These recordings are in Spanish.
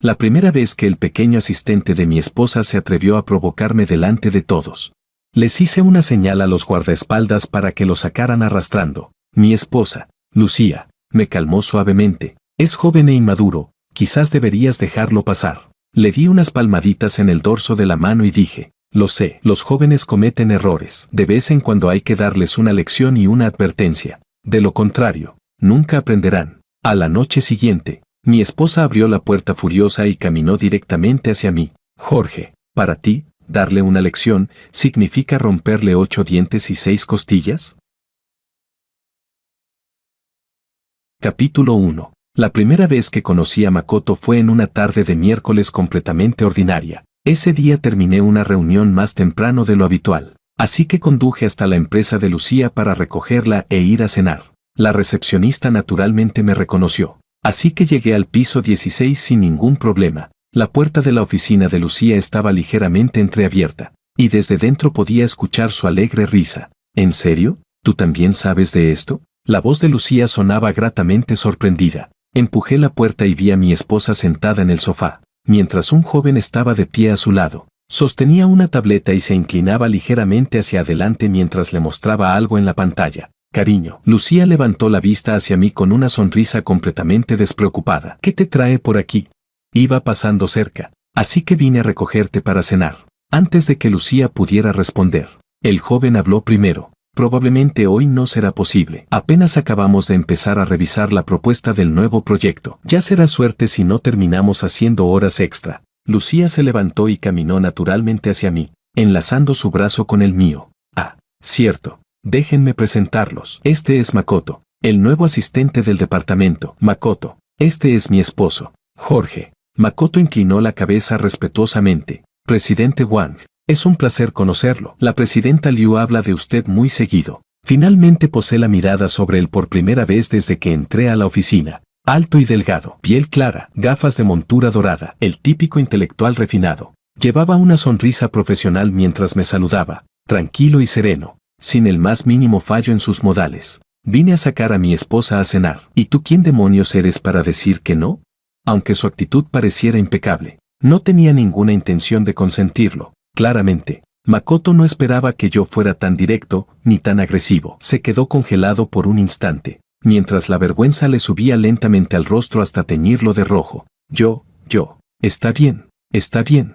La primera vez que el pequeño asistente de mi esposa se atrevió a provocarme delante de todos. Les hice una señal a los guardaespaldas para que lo sacaran arrastrando. Mi esposa, Lucía, me calmó suavemente. Es joven e inmaduro, quizás deberías dejarlo pasar. Le di unas palmaditas en el dorso de la mano y dije, lo sé, los jóvenes cometen errores. De vez en cuando hay que darles una lección y una advertencia. De lo contrario, nunca aprenderán. A la noche siguiente, mi esposa abrió la puerta furiosa y caminó directamente hacia mí. Jorge, para ti, darle una lección, ¿significa romperle 8 dientes y 6 costillas? Capítulo 1. La primera vez que conocí a Makoto fue en una tarde de miércoles completamente ordinaria. Ese día terminé una reunión más temprano de lo habitual, así que conduje hasta la empresa de Lucía para recogerla e ir a cenar. La recepcionista naturalmente me reconoció, así que llegué al piso 16 sin ningún problema. La puerta de la oficina de Lucía estaba ligeramente entreabierta, y desde dentro podía escuchar su alegre risa. ¿En serio? ¿Tú también sabes de esto? La voz de Lucía sonaba gratamente sorprendida. Empujé la puerta y vi a mi esposa sentada en el sofá, mientras un joven estaba de pie a su lado. Sostenía una tableta y se inclinaba ligeramente hacia adelante mientras le mostraba algo en la pantalla. Cariño. Lucía levantó la vista hacia mí con una sonrisa completamente despreocupada. ¿Qué te trae por aquí? Iba pasando cerca, así que vine a recogerte para cenar. Antes de que Lucía pudiera responder, el joven habló primero. Probablemente hoy no será posible. Apenas acabamos de empezar a revisar la propuesta del nuevo proyecto. Ya será suerte si no terminamos haciendo horas extra. Lucía se levantó y caminó naturalmente hacia mí, enlazando su brazo con el mío. Ah, cierto. Déjenme presentarlos. Este es Makoto, el nuevo asistente del departamento. Makoto, este es mi esposo, Jorge. Makoto inclinó la cabeza respetuosamente. Presidente Wang. Es un placer conocerlo. La presidenta Liu habla de usted muy seguido. Finalmente posé la mirada sobre él por primera vez desde que entré a la oficina. Alto y delgado, piel clara, gafas de montura dorada, el típico intelectual refinado. Llevaba una sonrisa profesional mientras me saludaba, tranquilo y sereno, sin el más mínimo fallo en sus modales. Vine a sacar a mi esposa a cenar. ¿Y tú quién demonios eres para decir que no? Aunque su actitud pareciera impecable, no tenía ninguna intención de consentirlo. Claramente, Makoto no esperaba que yo fuera tan directo, ni tan agresivo. Se quedó congelado por un instante, mientras la vergüenza le subía lentamente al rostro hasta teñirlo de rojo. Está bien.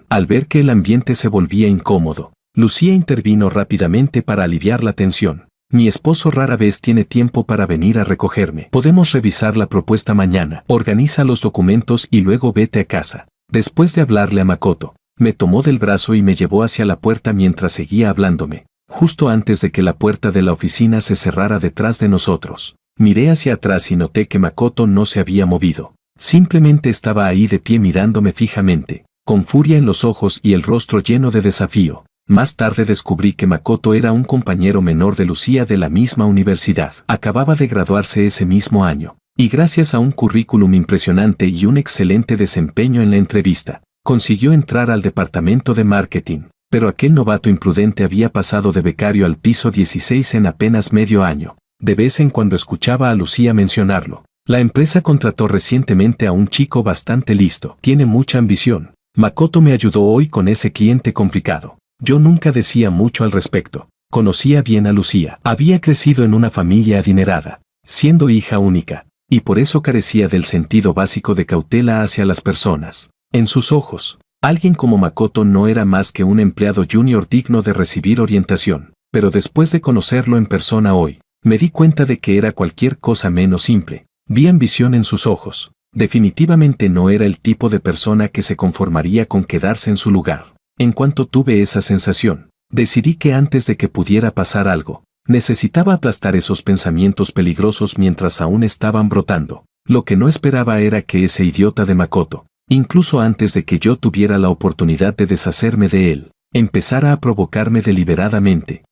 Al ver que el ambiente se volvía incómodo, Lucía intervino rápidamente para aliviar la tensión. Mi esposo rara vez tiene tiempo para venir a recogerme. Podemos revisar la propuesta mañana. Organiza los documentos y luego vete a casa. Después de hablarle a Makoto, me tomó del brazo y me llevó hacia la puerta mientras seguía hablándome. Justo antes de que la puerta de la oficina se cerrara detrás de nosotros, miré hacia atrás y noté que Makoto no se había movido. Simplemente estaba ahí de pie mirándome fijamente, con furia en los ojos y el rostro lleno de desafío. Más tarde descubrí que Makoto era un compañero menor de Lucía de la misma universidad. Acababa de graduarse ese mismo año, y gracias a un currículum impresionante y un excelente desempeño en la entrevista, consiguió entrar al departamento de marketing, pero aquel novato imprudente había pasado de becario al piso 16 en apenas medio año. De vez en cuando escuchaba a Lucía mencionarlo. La empresa contrató recientemente a un chico bastante listo. Tiene mucha ambición. Makoto me ayudó hoy con ese cliente complicado. Yo nunca decía mucho al respecto. Conocía bien a Lucía. Había crecido en una familia adinerada, siendo hija única, y por eso carecía del sentido básico de cautela hacia las personas. En sus ojos, alguien como Makoto no era más que un empleado junior digno de recibir orientación, pero después de conocerlo en persona hoy, me di cuenta de que era cualquier cosa menos simple. Vi ambición en sus ojos. Definitivamente no era el tipo de persona que se conformaría con quedarse en su lugar. En cuanto tuve esa sensación, decidí que antes de que pudiera pasar algo, necesitaba aplastar esos pensamientos peligrosos mientras aún estaban brotando. Lo que no esperaba era que ese idiota de Makoto, incluso antes de que yo tuviera la oportunidad de deshacerme de él, empezara a provocarme deliberadamente.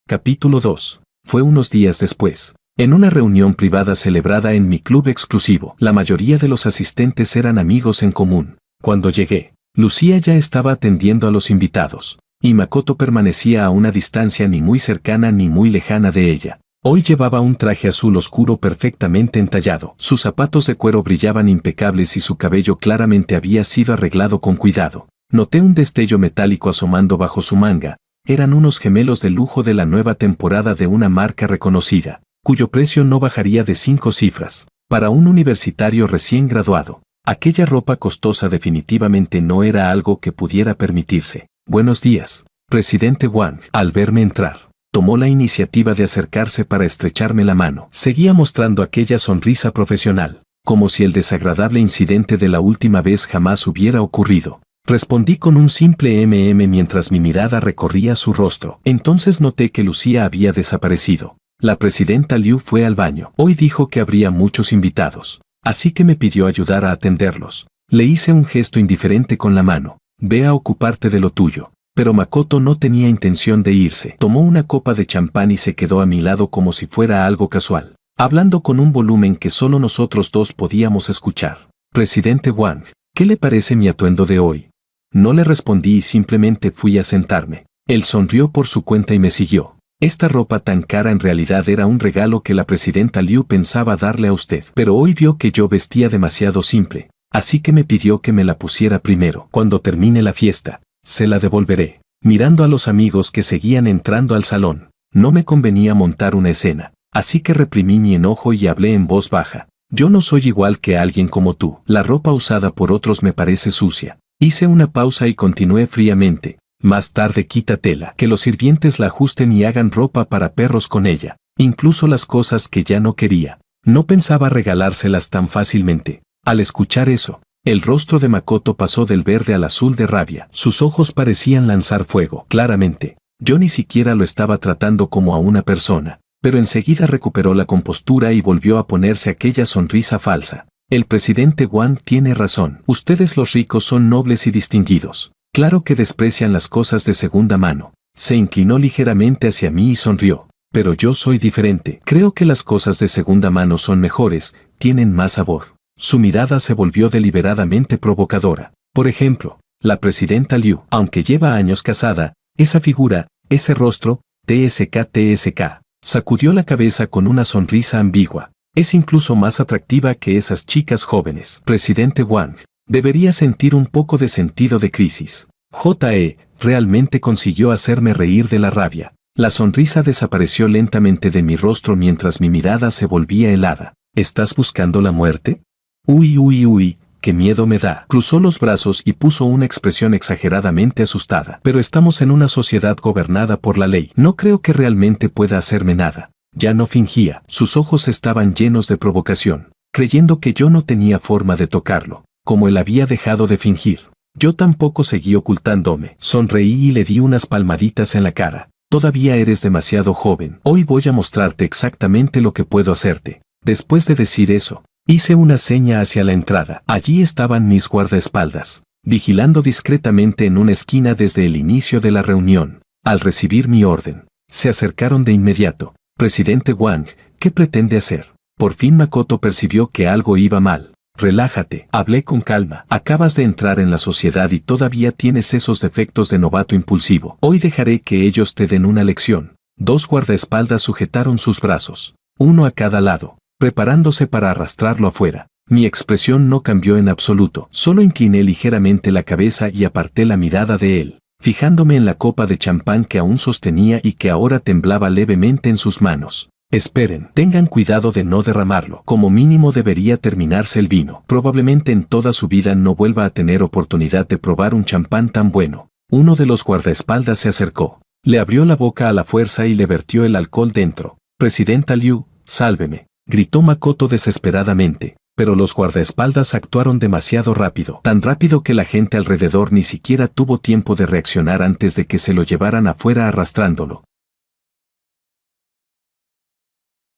Capítulo 2. Fue unos días después, en una reunión privada celebrada en mi club exclusivo. La mayoría de los asistentes eran amigos en común. Cuando llegué, Lucía ya estaba atendiendo a los invitados, y Makoto permanecía a una distancia ni muy cercana ni muy lejana de ella. Hoy llevaba un traje azul oscuro perfectamente entallado. Sus zapatos de cuero brillaban impecables y su cabello claramente había sido arreglado con cuidado. Noté un destello metálico asomando bajo su manga. Eran unos gemelos de lujo de la nueva temporada de una marca reconocida, cuyo precio no bajaría de 5 cifras. Para un universitario recién graduado, aquella ropa costosa definitivamente no era algo que pudiera permitirse. Buenos días, presidente Wang. Al verme entrar, tomó la iniciativa de acercarse para estrecharme la mano. Seguía mostrando aquella sonrisa profesional, como si el desagradable incidente de la última vez jamás hubiera ocurrido. Respondí con un simple mientras mi mirada recorría su rostro. Entonces noté que Lucía había desaparecido. La presidenta Liu fue al baño. Hoy dijo que habría muchos invitados, así que me pidió ayudar a atenderlos. Le hice un gesto indiferente con la mano. Ve a ocuparte de lo tuyo. Pero Makoto no tenía intención de irse. Tomó una copa de champán y se quedó a mi lado como si fuera algo casual, hablando con un volumen que solo nosotros dos podíamos escuchar. Presidente Wang, ¿qué le parece mi atuendo de hoy? No le respondí y simplemente fui a sentarme. Él sonrió por su cuenta y me siguió. Esta ropa tan cara en realidad era un regalo que la presidenta Liu pensaba darle a usted. Pero hoy vio que yo vestía demasiado simple, así que me pidió que me la pusiera primero. Cuando termine la fiesta, se la devolveré. Mirando a los amigos que seguían entrando al salón, no me convenía montar una escena, así que reprimí mi enojo y hablé en voz baja. Yo no soy igual que alguien como tú. La ropa usada por otros me parece sucia. Hice una pausa y continué fríamente. Más tarde quítatela, que los sirvientes la ajusten y hagan ropa para perros con ella, incluso las cosas que ya no quería. No pensaba regalárselas tan fácilmente. Al escuchar eso, el rostro de Makoto pasó del verde al azul de rabia. Sus ojos parecían lanzar fuego. Claramente, yo ni siquiera lo estaba tratando como a una persona, pero enseguida recuperó la compostura y volvió a ponerse aquella sonrisa falsa. El presidente Wang tiene razón. Ustedes los ricos son nobles y distinguidos. Claro que desprecian las cosas de segunda mano. Se inclinó ligeramente hacia mí y sonrió. Pero yo soy diferente. Creo que las cosas de segunda mano son mejores, tienen más sabor. Su mirada se volvió deliberadamente provocadora. Por ejemplo, la presidenta Liu, aunque lleva años casada, esa figura, ese rostro, TSK, sacudió la cabeza con una sonrisa ambigua. Es incluso más atractiva que esas chicas jóvenes. Presidente Wang, debería sentir un poco de sentido de crisis. Realmente consiguió hacerme reír de la rabia. La sonrisa desapareció lentamente de mi rostro mientras mi mirada se volvía helada. ¿Estás buscando la muerte? Uy, qué miedo me da. Cruzó los brazos y puso una expresión exageradamente asustada. Pero estamos en una sociedad gobernada por la ley. No creo que realmente pueda hacerme nada. Ya no fingía. Sus ojos estaban llenos de provocación, creyendo que yo no tenía forma de tocarlo, como él había dejado de fingir. Yo tampoco seguí ocultándome. Sonreí y le di unas palmaditas en la cara. Todavía eres demasiado joven. Hoy voy a mostrarte exactamente lo que puedo hacerte. Después de decir eso, hice una seña hacia la entrada. Allí estaban mis guardaespaldas, vigilando discretamente en una esquina desde el inicio de la reunión. Al recibir mi orden, se acercaron de inmediato. Presidente Wang, ¿qué pretende hacer? Por fin Makoto percibió que algo iba mal. Relájate, hablé con calma. Acabas de entrar en la sociedad y todavía tienes esos defectos de novato impulsivo. Hoy dejaré que ellos te den una lección. 2 guardaespaldas sujetaron sus brazos, uno a cada lado, preparándose para arrastrarlo afuera. Mi expresión no cambió en absoluto, solo incliné ligeramente la cabeza y aparté la mirada de él, fijándome en la copa de champán que aún sostenía y que ahora temblaba levemente en sus manos. Esperen, tengan cuidado de no derramarlo. Como mínimo debería terminarse el vino. Probablemente en toda su vida no vuelva a tener oportunidad de probar un champán tan bueno. Uno de los guardaespaldas se acercó, le abrió la boca a la fuerza y le vertió el alcohol dentro. Presidenta Liu, sálveme, gritó Makoto desesperadamente. Pero los guardaespaldas actuaron demasiado rápido, tan rápido que la gente alrededor ni siquiera tuvo tiempo de reaccionar antes de que se lo llevaran afuera arrastrándolo.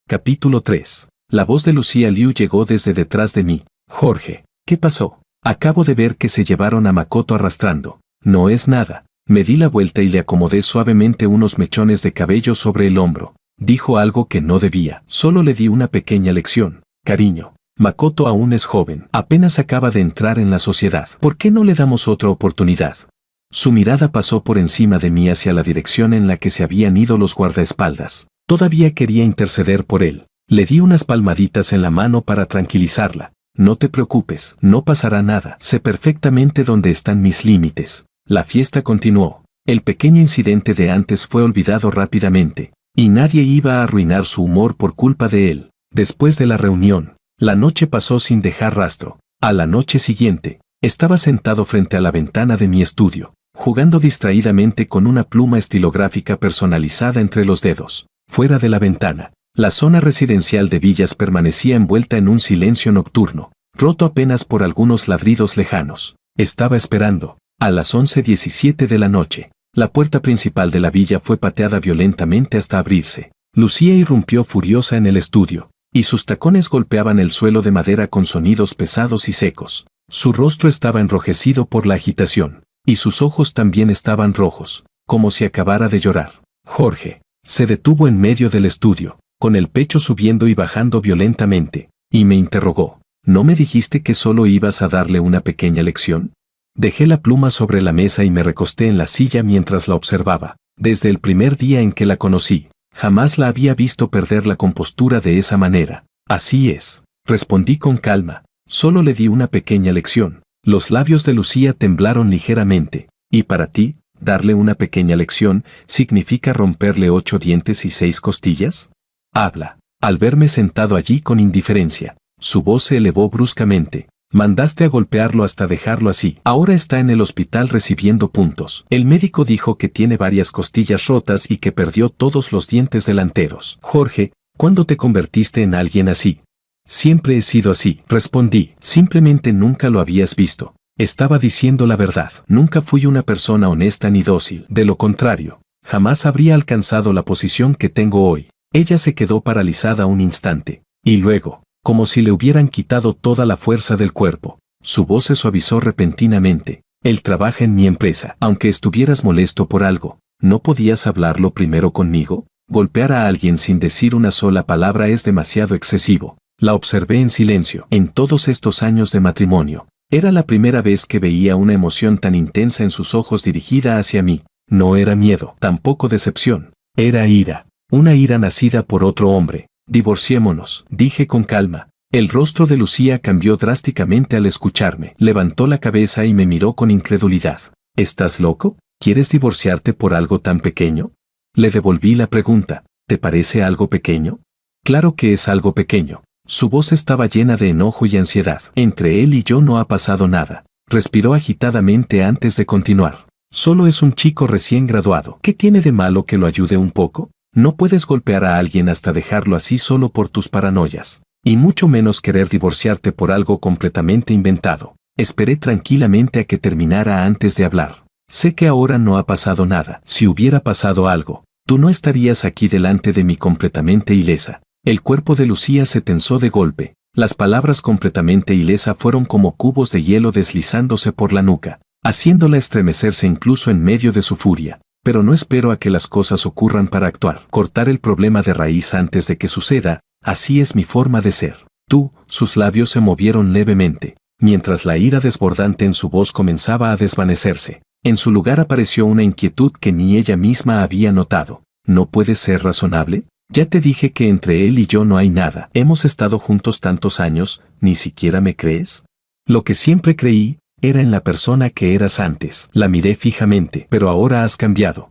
Capítulo 3. La voz de Lucía Liu llegó desde detrás de mí. Jorge, ¿qué pasó? Acabo de ver que se llevaron a Makoto arrastrando. No es nada. Me di la vuelta y le acomodé suavemente unos mechones de cabello sobre el hombro. Dijo algo que no debía. Solo le di una pequeña lección. Cariño, Makoto aún es joven. Apenas acaba de entrar en la sociedad. ¿Por qué no le damos otra oportunidad? Su mirada pasó por encima de mí hacia la dirección en la que se habían ido los guardaespaldas. Todavía quería interceder por él. Le di unas palmaditas en la mano para tranquilizarla. No te preocupes, no pasará nada. Sé perfectamente dónde están mis límites. La fiesta continuó. El pequeño incidente de antes fue olvidado rápidamente, y nadie iba a arruinar su humor por culpa de él. Después de la reunión, la noche pasó sin dejar rastro. A la noche siguiente, estaba sentado frente a la ventana de mi estudio, jugando distraídamente con una pluma estilográfica personalizada entre los dedos. Fuera de la ventana, la zona residencial de Villas permanecía envuelta en un silencio nocturno, roto apenas por algunos ladridos lejanos. Estaba esperando. A las 11:17 de la noche, la puerta principal de la villa fue pateada violentamente hasta abrirse. Lucía irrumpió furiosa en el estudio, y sus tacones golpeaban el suelo de madera con sonidos pesados y secos. Su rostro estaba enrojecido por la agitación, y sus ojos también estaban rojos, como si acabara de llorar. Jorge se detuvo en medio del estudio, con el pecho subiendo y bajando violentamente, y me interrogó. ¿No me dijiste que solo ibas a darle una pequeña lección? Dejé la pluma sobre la mesa y me recosté en la silla mientras la observaba. Desde el primer día en que la conocí, jamás la había visto perder la compostura de esa manera. Así es, respondí con calma. Solo le di una pequeña lección. Los labios de Lucía temblaron ligeramente. ¿Y para ti, darle una pequeña lección significa romperle 8 dientes y 6 costillas? Habla. Al verme sentado allí con indiferencia, su voz se elevó bruscamente. Mandaste a golpearlo hasta dejarlo así. Ahora está en el hospital recibiendo puntos. El médico dijo que tiene varias costillas rotas y que perdió todos los dientes delanteros. Jorge, ¿cuándo te convertiste en alguien así? Siempre he sido así, respondí. Simplemente nunca lo habías visto. Estaba diciendo la verdad. Nunca fui una persona honesta ni dócil. De lo contrario, jamás habría alcanzado la posición que tengo hoy. Ella se quedó paralizada un instante. Y luego, como si le hubieran quitado toda la fuerza del cuerpo, su voz se suavizó repentinamente. Él trabaja en mi empresa. Aunque estuvieras molesto por algo, ¿no podías hablarlo primero conmigo? Golpear a alguien sin decir una sola palabra es demasiado excesivo. La observé en silencio. En todos estos años de matrimonio, era la primera vez que veía una emoción tan intensa en sus ojos dirigida hacia mí. No era miedo, tampoco decepción. Era ira. Una ira nacida por otro hombre. Divorciémonos, dije con calma. El rostro de Lucía cambió drásticamente al escucharme. Levantó la cabeza y me miró con incredulidad. ¿Estás loco? ¿Quieres divorciarte por algo tan pequeño? Le devolví la pregunta. ¿Te parece algo pequeño? Claro que es algo pequeño. Su voz estaba llena de enojo y ansiedad. Entre él y yo no ha pasado nada. Respiró agitadamente antes de continuar. Solo es un chico recién graduado. ¿Qué tiene de malo que lo ayude un poco? No puedes golpear a alguien hasta dejarlo así solo por tus paranoias, y mucho menos querer divorciarte por algo completamente inventado. Esperé tranquilamente a que terminara antes de hablar. Sé que ahora no ha pasado nada. Si hubiera pasado algo, tú no estarías aquí delante de mí completamente ilesa. El cuerpo de Lucía se tensó de golpe. Las palabras completamente ilesa fueron como cubos de hielo deslizándose por la nuca, haciéndola estremecerse incluso en medio de su furia. Pero no espero a que las cosas ocurran para actuar. Cortar el problema de raíz antes de que suceda, así es mi forma de ser. Sus labios se movieron levemente, mientras la ira desbordante en su voz comenzaba a desvanecerse. En su lugar apareció una inquietud que ni ella misma había notado. ¿No puedes ser razonable? Ya te dije que entre él y yo no hay nada. Hemos estado juntos tantos años, ¿ni siquiera me crees? Lo que siempre creí era en la persona que eras antes. La miré fijamente. Pero ahora has cambiado.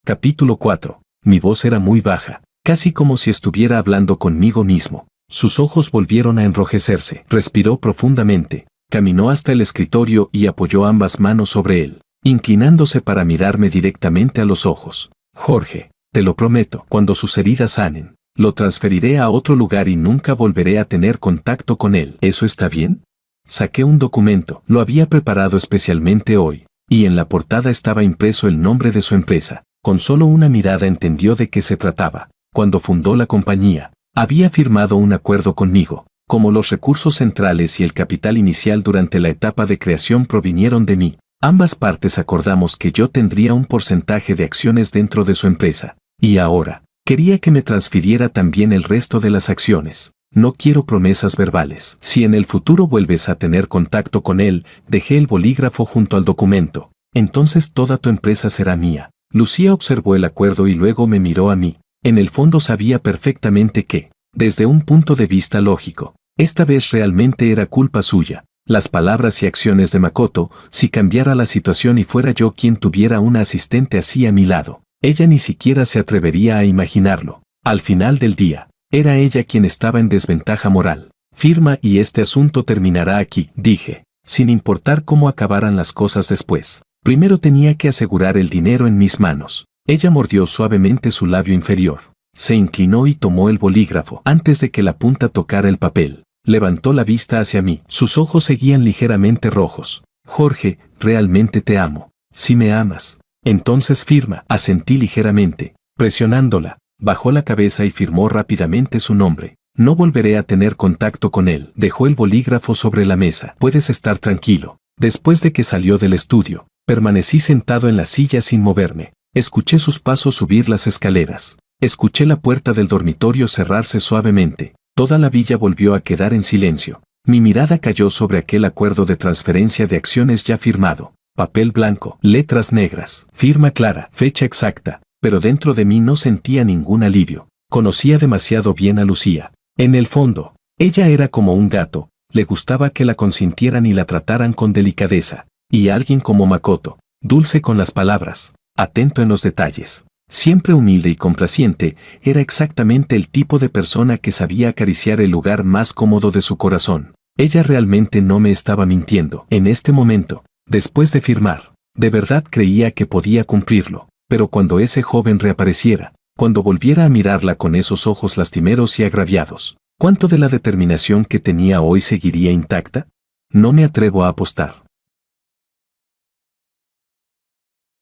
Capítulo 4. Mi voz era muy baja, casi como si estuviera hablando conmigo mismo. Sus ojos volvieron a enrojecerse. Respiró profundamente. Caminó hasta el escritorio y apoyó ambas manos sobre él, inclinándose para mirarme directamente a los ojos. Jorge, te lo prometo, cuando sus heridas sanen, lo transferiré a otro lugar y nunca volveré a tener contacto con él. ¿Eso está bien? Saqué un documento. Lo había preparado especialmente hoy, y en la portada estaba impreso el nombre de su empresa. Con solo una mirada entendió de qué se trataba. Cuando fundó la compañía, había firmado un acuerdo conmigo. Como los recursos centrales y el capital inicial durante la etapa de creación provinieron de mí, ambas partes acordamos que yo tendría un porcentaje de acciones dentro de su empresa. Y ahora, quería que me transfiriera también el resto de las acciones. No quiero promesas verbales. Si en el futuro vuelves a tener contacto con él, dejé el bolígrafo junto al documento. Entonces toda tu empresa será mía. Lucía observó el acuerdo y luego me miró a mí. En el fondo sabía perfectamente que, desde un punto de vista lógico, esta vez realmente era culpa suya. Las palabras y acciones de Makoto, si cambiara la situación y fuera yo quien tuviera una asistente así a mi lado, ella ni siquiera se atrevería a imaginarlo. Al final del día, era ella quien estaba en desventaja moral. Firma y este asunto terminará aquí, dije, sin importar cómo acabaran las cosas después. Primero tenía que asegurar el dinero en mis manos. Ella mordió suavemente su labio inferior. Se inclinó y tomó el bolígrafo. Antes de que la punta tocara el papel, levantó la vista hacia mí. Sus ojos seguían ligeramente rojos. Jorge, realmente te amo. Si me amas, entonces firma. Asentí ligeramente. Presionándola, bajó la cabeza y firmó rápidamente su nombre. No volveré a tener contacto con él. Dejó el bolígrafo sobre la mesa. Puedes estar tranquilo. Después de que salió del estudio, permanecí sentado en la silla sin moverme. Escuché sus pasos subir las escaleras. Escuché la puerta del dormitorio cerrarse suavemente. Toda la villa volvió a quedar en silencio. Mi mirada cayó sobre aquel acuerdo de transferencia de acciones ya firmado. Papel blanco, letras negras, firma clara, fecha exacta. Pero dentro de mí no sentía ningún alivio. Conocía demasiado bien a Lucía. En el fondo, ella era como un gato. Le gustaba que la consintieran y la trataran con delicadeza. Y alguien como Makoto, dulce con las palabras, atento en los detalles, siempre humilde y complaciente, era exactamente el tipo de persona que sabía acariciar el lugar más cómodo de su corazón. Ella realmente no me estaba mintiendo. En este momento, después de firmar, de verdad creía que podía cumplirlo. Pero cuando ese joven reapareciera, cuando volviera a mirarla con esos ojos lastimeros y agraviados, ¿cuánto de la determinación que tenía hoy seguiría intacta? No me atrevo a apostar.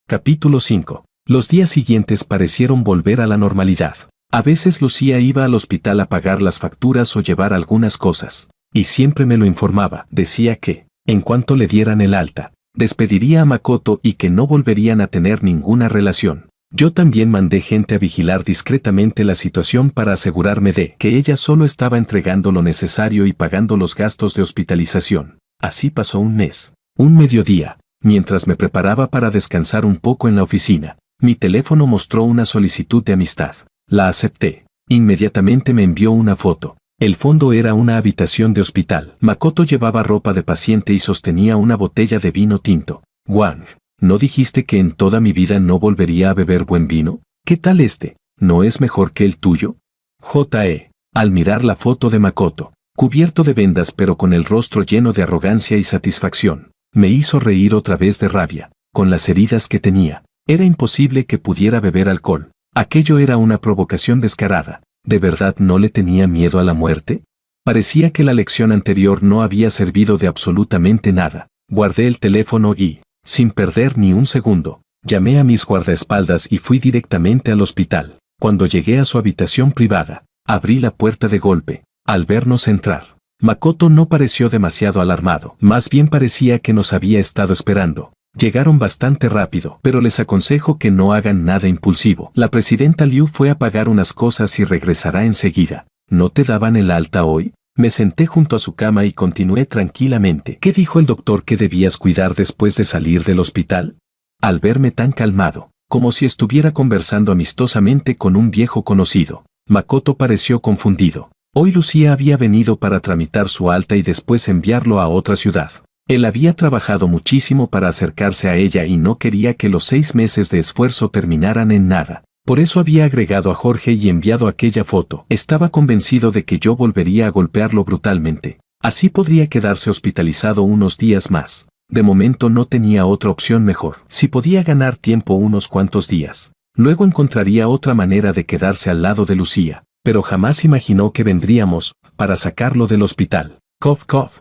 Capítulo 5. Los días siguientes parecieron volver a la normalidad. A veces Lucía iba al hospital a pagar las facturas o llevar algunas cosas, y siempre me lo informaba. Decía que, en cuanto le dieran el alta, despediría a Makoto y que no volverían a tener ninguna relación. Yo también mandé gente a vigilar discretamente la situación para asegurarme de que ella solo estaba entregando lo necesario y pagando los gastos de hospitalización. Así pasó un mes. Un mediodía, mientras me preparaba para descansar un poco en la oficina, mi teléfono mostró una solicitud de amistad. La acepté. Inmediatamente me envió una foto. El fondo era una habitación de hospital. Makoto llevaba ropa de paciente y sostenía una botella de vino tinto. Wang, ¿no dijiste que en toda mi vida no volvería a beber buen vino? ¿Qué tal este? ¿No es mejor que el tuyo? J.E. Al mirar la foto de Makoto, cubierto de vendas pero con el rostro lleno de arrogancia y satisfacción, me hizo reír otra vez de rabia. Con las heridas que tenía, era imposible que pudiera beber alcohol. Aquello era una provocación descarada. ¿De verdad no le tenía miedo a la muerte? Parecía que la lección anterior no había servido de absolutamente nada. Guardé el teléfono y, sin perder ni un segundo, llamé a mis guardaespaldas y fui directamente al hospital. Cuando llegué a su habitación privada, abrí la puerta de golpe. Al vernos entrar, Makoto no pareció demasiado alarmado. Más bien parecía que nos había estado esperando. Llegaron bastante rápido, pero les aconsejo que no hagan nada impulsivo. La presidenta Liu fue a pagar unas cosas y regresará enseguida. ¿No te daban el alta hoy? Me senté junto a su cama y continué tranquilamente. ¿Qué dijo el doctor que debías cuidar después de salir del hospital? Al verme tan calmado, como si estuviera conversando amistosamente con un viejo conocido, Makoto pareció confundido. Hoy Lucía había venido para tramitar su alta y después enviarlo a otra ciudad. Él había trabajado muchísimo para acercarse a ella y no quería que los 6 meses de esfuerzo terminaran en nada. Por eso había agregado a Jorge y enviado aquella foto. Estaba convencido de que yo volvería a golpearlo brutalmente. Así podría quedarse hospitalizado unos días más. De momento no tenía otra opción mejor. Si podía ganar tiempo unos cuantos días, luego encontraría otra manera de quedarse al lado de Lucía. Pero jamás imaginó que vendríamos para sacarlo del hospital. Cough, cough.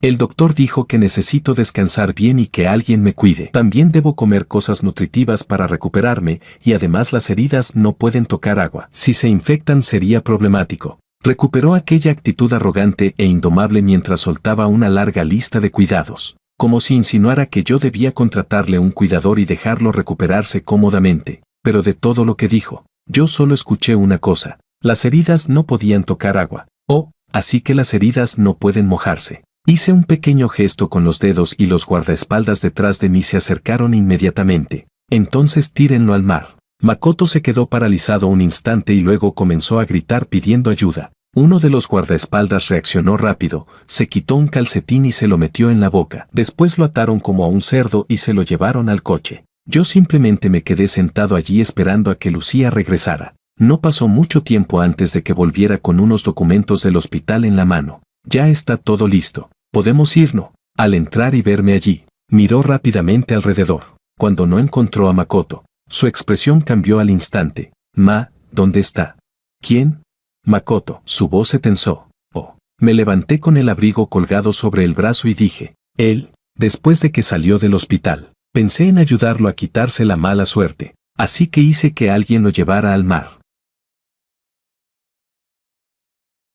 El doctor dijo que necesito descansar bien y que alguien me cuide. También debo comer cosas nutritivas para recuperarme y además las heridas no pueden tocar agua. Si se infectan sería problemático. Recuperó aquella actitud arrogante e indomable mientras soltaba una larga lista de cuidados, como si insinuara que yo debía contratarle un cuidador y dejarlo recuperarse cómodamente. Pero de todo lo que dijo, yo solo escuché una cosa: las heridas no podían tocar agua. Oh, así que las heridas no pueden mojarse. Hice un pequeño gesto con los dedos y los guardaespaldas detrás de mí se acercaron inmediatamente. Entonces tírenlo al mar. Makoto se quedó paralizado un instante y luego comenzó a gritar pidiendo ayuda. Uno de los guardaespaldas reaccionó rápido, se quitó un calcetín y se lo metió en la boca. Después lo ataron como a un cerdo y se lo llevaron al coche. Yo simplemente me quedé sentado allí esperando a que Lucía regresara. No pasó mucho tiempo antes de que volviera con unos documentos del hospital en la mano. Ya está todo listo. ¿Podemos irnos? Al entrar y verme allí, miró rápidamente alrededor. Cuando no encontró a Makoto, su expresión cambió al instante. ¿Dónde está? ¿Quién? Makoto. Su voz se tensó. Oh. Me levanté con el abrigo colgado sobre el brazo y dije, él, después de que salió del hospital. Pensé en ayudarlo a quitarse la mala suerte, así que hice que alguien lo llevara al mar.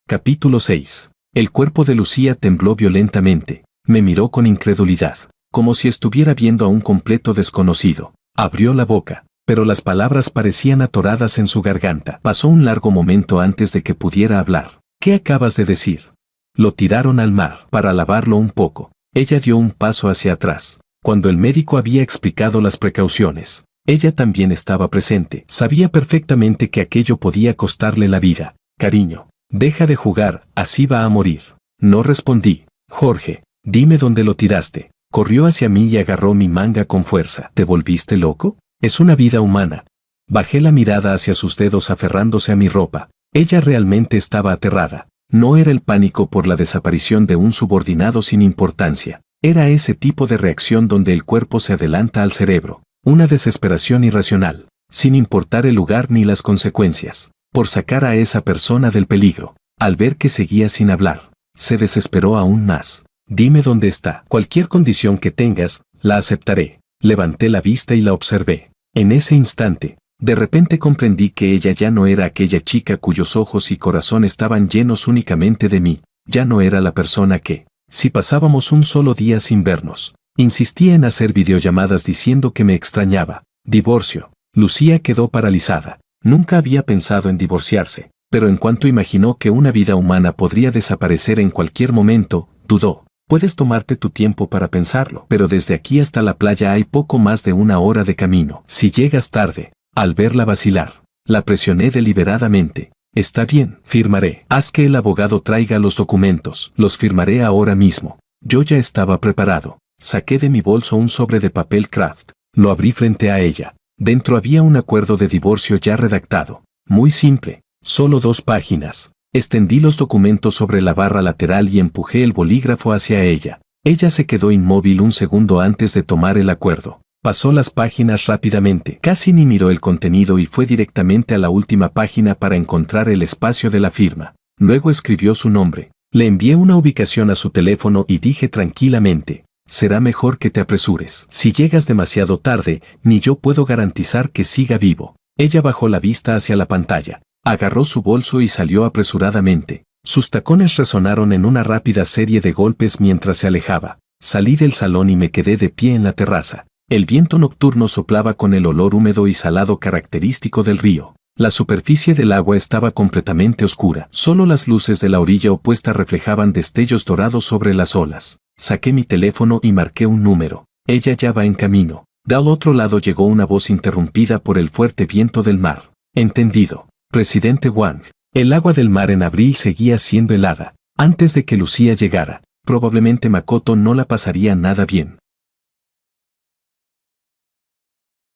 Capítulo 6. El cuerpo de Lucía tembló violentamente. Me miró con incredulidad, como si estuviera viendo a un completo desconocido. Abrió la boca, pero las palabras parecían atoradas en su garganta. Pasó un largo momento antes de que pudiera hablar. ¿Qué acabas de decir? Lo tiraron al mar para lavarlo un poco. Ella dio un paso hacia atrás. Cuando el médico había explicado las precauciones, ella también estaba presente. Sabía perfectamente que aquello podía costarle la vida. Cariño, deja de jugar, así va a morir. No respondí. Jorge, dime dónde lo tiraste. Corrió hacia mí y agarró mi manga con fuerza. ¿Te volviste loco? Es una vida humana. Bajé la mirada hacia sus dedos aferrándose a mi ropa. Ella realmente estaba aterrada. No era el pánico por la desaparición de un subordinado sin importancia. Era ese tipo de reacción donde el cuerpo se adelanta al cerebro. Una desesperación irracional, sin importar el lugar ni las consecuencias, por sacar a esa persona del peligro. Al ver que seguía sin hablar, se desesperó aún más. Dime dónde está. Cualquier condición que tengas, la aceptaré. Levanté la vista y la observé. En ese instante, de repente comprendí que ella ya no era aquella chica cuyos ojos y corazón estaban llenos únicamente de mí. Ya no era la persona que, si pasábamos un solo día sin vernos, insistía en hacer videollamadas diciendo que me extrañaba. Divorcio. Lucía quedó paralizada. Nunca había pensado en divorciarse, pero en cuanto imaginó que una vida humana podría desaparecer en cualquier momento, dudó. Puedes tomarte tu tiempo para pensarlo, pero desde aquí hasta la playa hay poco más de 1 hora de camino. Si llegas tarde, al verla vacilar, la presioné deliberadamente. Está bien, firmaré. Haz que el abogado traiga los documentos. Los firmaré ahora mismo. Yo ya estaba preparado. Saqué de mi bolso un sobre de papel craft. Lo abrí frente a ella. Dentro había un acuerdo de divorcio ya redactado. Muy simple. Solo 2 páginas. Extendí los documentos sobre la barra lateral y empujé el bolígrafo hacia ella. Ella se quedó inmóvil un segundo antes de tomar el acuerdo. Pasó las páginas rápidamente, casi ni miró el contenido y fue directamente a la última página para encontrar el espacio de la firma. Luego escribió su nombre. Le envié una ubicación a su teléfono y dije tranquilamente, será mejor que te apresures. Si llegas demasiado tarde, ni yo puedo garantizar que siga vivo. Ella bajó la vista hacia la pantalla, agarró su bolso y salió apresuradamente. Sus tacones resonaron en una rápida serie de golpes mientras se alejaba. Salí del salón y me quedé de pie en la terraza. El viento nocturno soplaba con el olor húmedo y salado característico del río. La superficie del agua estaba completamente oscura. Solo las luces de la orilla opuesta reflejaban destellos dorados sobre las olas. Saqué mi teléfono y marqué un número. Ella ya va en camino. Del otro lado llegó una voz interrumpida por el fuerte viento del mar. Entendido. Presidente Wang. El agua del mar en abril seguía siendo helada. Antes de que Lucía llegara, probablemente Makoto no la pasaría nada bien.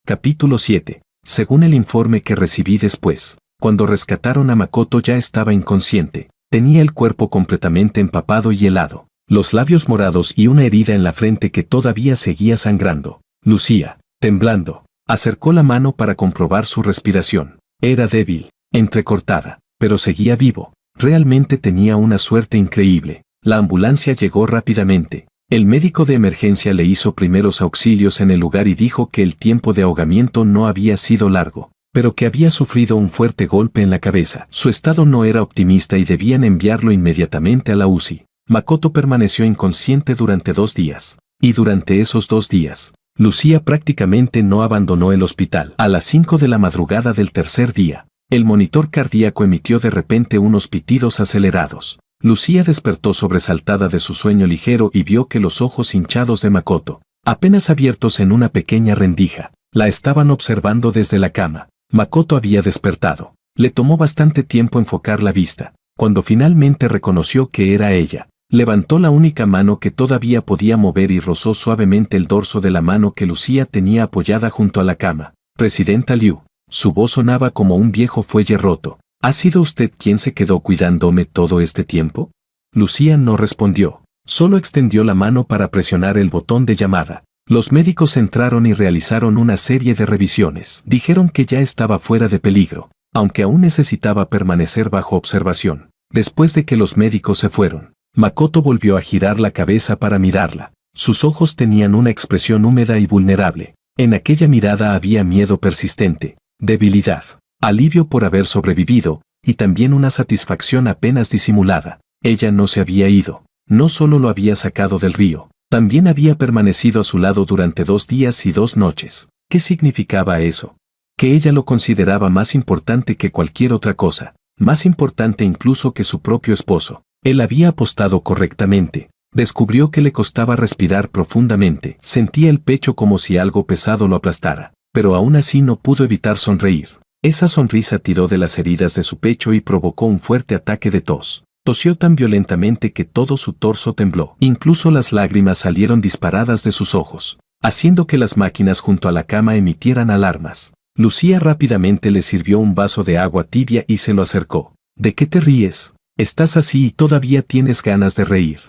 Capítulo 7. Según el informe que recibí después, cuando rescataron a Makoto ya estaba inconsciente. Tenía el cuerpo completamente empapado y helado, los labios morados y una herida en la frente que todavía seguía sangrando. Lucía, temblando, acercó la mano para comprobar su respiración. Era débil, entrecortada, pero seguía vivo. Realmente tenía una suerte increíble. La ambulancia llegó rápidamente. El médico de emergencia le hizo primeros auxilios en el lugar y dijo que el tiempo de ahogamiento no había sido largo, pero que había sufrido un fuerte golpe en la cabeza. Su estado no era optimista y debían enviarlo inmediatamente a la UCI. Makoto permaneció inconsciente durante 2 días. Y durante esos 2 días, Lucía prácticamente no abandonó el hospital. A las 5 de la madrugada del tercer día, el monitor cardíaco emitió de repente unos pitidos acelerados. Lucía despertó sobresaltada de su sueño ligero y vio que los ojos hinchados de Makoto, apenas abiertos en una pequeña rendija, La estaban observando desde la cama. Makoto había despertado. Le tomó bastante tiempo enfocar la vista. Cuando finalmente reconoció que era ella, levantó la única mano que todavía podía mover y rozó suavemente el dorso de la mano que Lucía tenía apoyada junto a la cama. Presidenta Liu. Su voz sonaba como un viejo fuelle roto. ¿Ha sido usted quien se quedó cuidándome todo este tiempo? Lucía no respondió. Solo extendió la mano para presionar el botón de llamada. Los médicos entraron y realizaron una serie de revisiones. Dijeron que ya estaba fuera de peligro, aunque aún necesitaba permanecer bajo observación. Después de que los médicos se fueron, Makoto volvió a girar la cabeza para mirarla. Sus ojos tenían una expresión húmeda y vulnerable. En aquella mirada había miedo persistente, debilidad, alivio por haber sobrevivido, y también una satisfacción apenas disimulada. Ella no se había ido. No solo lo había sacado del río, también había permanecido a su lado durante 2 días y 2 noches. ¿Qué significaba eso? Que ella lo consideraba más importante que cualquier otra cosa, más importante incluso que su propio esposo. Él había apostado correctamente. Descubrió que le costaba respirar profundamente, sentía el pecho como si algo pesado lo aplastara, pero aún así no pudo evitar sonreír. Esa sonrisa tiró de las heridas de su pecho y provocó un fuerte ataque de tos. Tosió tan violentamente que todo su torso tembló. Incluso las lágrimas salieron disparadas de sus ojos, haciendo que las máquinas junto a la cama emitieran alarmas. Lucía rápidamente le sirvió un vaso de agua tibia y se lo acercó. ¿De qué te ríes? Estás así y todavía tienes ganas de reír.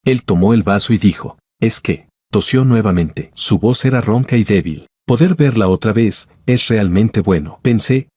Él tomó el vaso y dijo, es que, tosió nuevamente. Su voz era ronca y débil. Poder verla otra vez es realmente bueno. Pensé